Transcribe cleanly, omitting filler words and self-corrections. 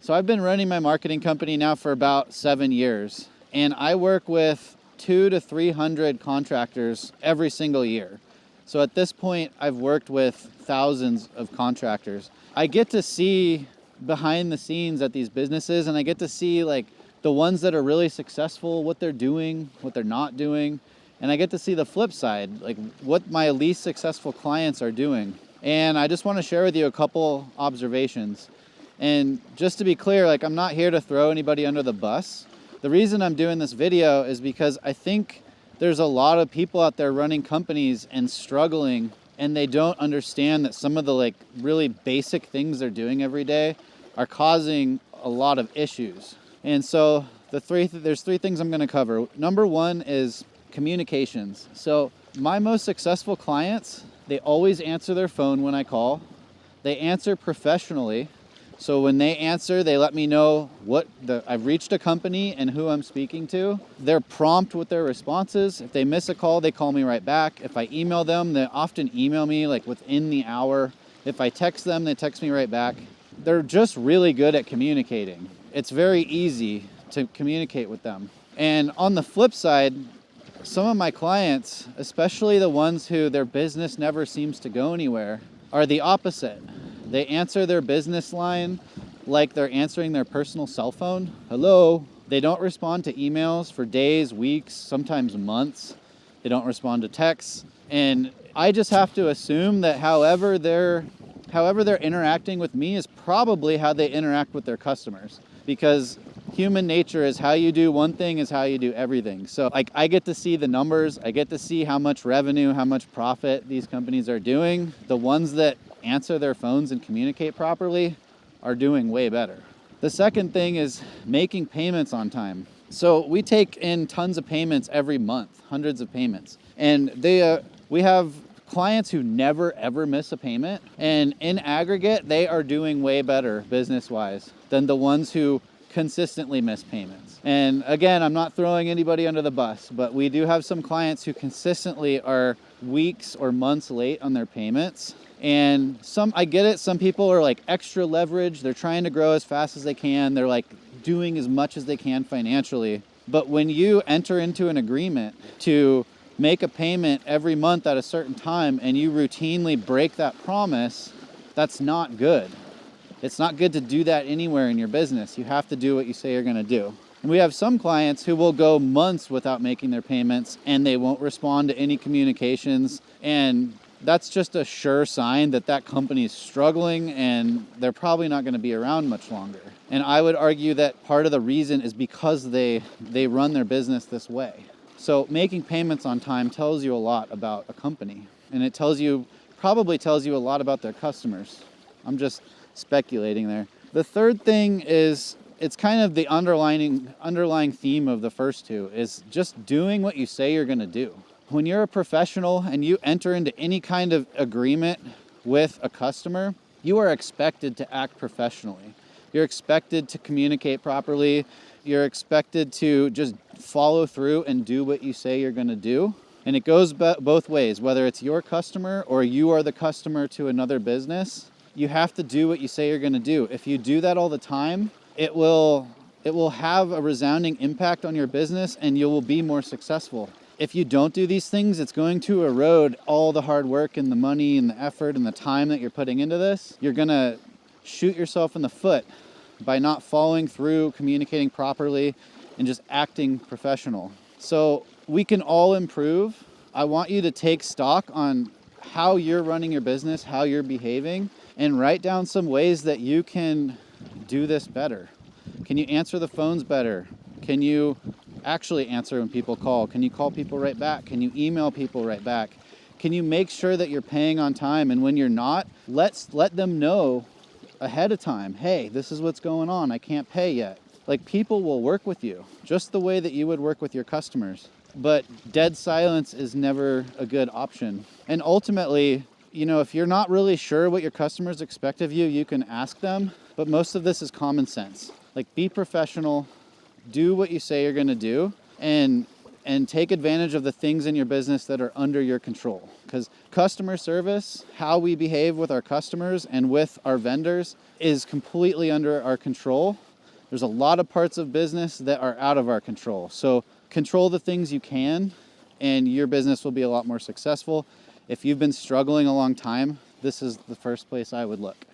So I've been running my marketing company now for about 7 years, and I work with 200 to 300 contractors every single year. So at this point, I've worked with thousands of contractors. I get to see behind the scenes at these businesses, and I get to see like the ones that are really successful, what they're doing, what they're not doing. And I get to see the flip side, like what my least successful clients are doing. And I just want to share with you a couple observations. And just to be clear, like I'm not here to throw anybody under the bus. The reason I'm doing this video is because I think there's a lot of people out there running companies and struggling, and they don't understand that some of the like really basic things they're doing every day are causing a lot of issues. And so there's three things I'm going to cover. Number one is communications. So my most successful clients, they always answer their phone when I call. They answer professionally. So when they answer, they let me know I've reached a company and who I'm speaking to. They're prompt with their responses. If they miss a call, they call me right back. If I email them, they often email me like within the hour. If I text them, they text me right back. They're just really good at communicating. It's very easy to communicate with them. And on the flip side, some of my clients, especially the ones who their business never seems to go anywhere, are the opposite. They answer their business line like they're answering their personal cell phone. Hello. They don't respond to emails for days, weeks, sometimes months. They don't respond to texts. And I just have to assume that however they're interacting with me is probably how they interact with their customers, because human nature is how you do one thing is how you do everything. So like I get to see the numbers. I get to see how much revenue, how much profit these companies are doing. The ones that answer their phones and communicate properly are doing way better. The second thing is making payments on time. So we take in tons of payments every month, hundreds of payments. And we have clients who never ever miss a payment. And in aggregate, they are doing way better business-wise than the ones who consistently miss payments. And again, I'm not throwing anybody under the bus, but we do have some clients who consistently are weeks or months late on their payments. And I get it, some people are like extra leverage. They're trying to grow as fast as they can. They're like doing as much as they can financially. But when you enter into an agreement to make a payment every month at a certain time and you routinely break that promise, that's not good. It's not good to do that anywhere in your business. You have to do what you say you're going to do. And we have some clients who will go months without making their payments and they won't respond to any communications. And that's just a sure sign that that company is struggling and they're probably not going to be around much longer. And I would argue that part of the reason is because they run their business this way. So making payments on time tells you a lot about a company, and it probably tells you a lot about their customers. I'm just speculating there. The third thing is, it's kind of the underlying theme of the first two, is just doing what you say you're going to do. When you're a professional and you enter into any kind of agreement with a customer, you are expected to act professionally. You're expected to communicate properly. You're expected to just follow through and do what you say you're going to do. And it goes both ways, whether it's your customer or you are the customer to another business. You have to do what you say you're going to do. If you do that all the time, it will have a resounding impact on your business and you will be more successful. If you don't do these things, it's going to erode all the hard work and the money and the effort and the time that you're putting into this. You're going to shoot yourself in the foot by not following through, communicating properly, and just acting professional. So we can all improve. I want you to take stock on how you're running your business, how you're behaving, and write down some ways that you can do this better. Can you answer the phones better? Can you actually answer when people call? Can you call people right back? Can you email people right back? Can you make sure that you're paying on time? And when you're not, let them know ahead of time, hey, this is what's going on. I can't pay yet. Like, people will work with you just the way that you would work with your customers. But dead silence is never a good option. And ultimately, if you're not really sure what your customers expect of you, you can ask them. But most of this is common sense. Like, be professional, do what you say you're going to do, and and take advantage of the things in your business that are under your control. Because customer service, how we behave with our customers and with our vendors, is completely under our control. There's a lot of parts of business that are out of our control. So control the things you can, and your business will be a lot more successful. If you've been struggling a long time, this is the first place I would look.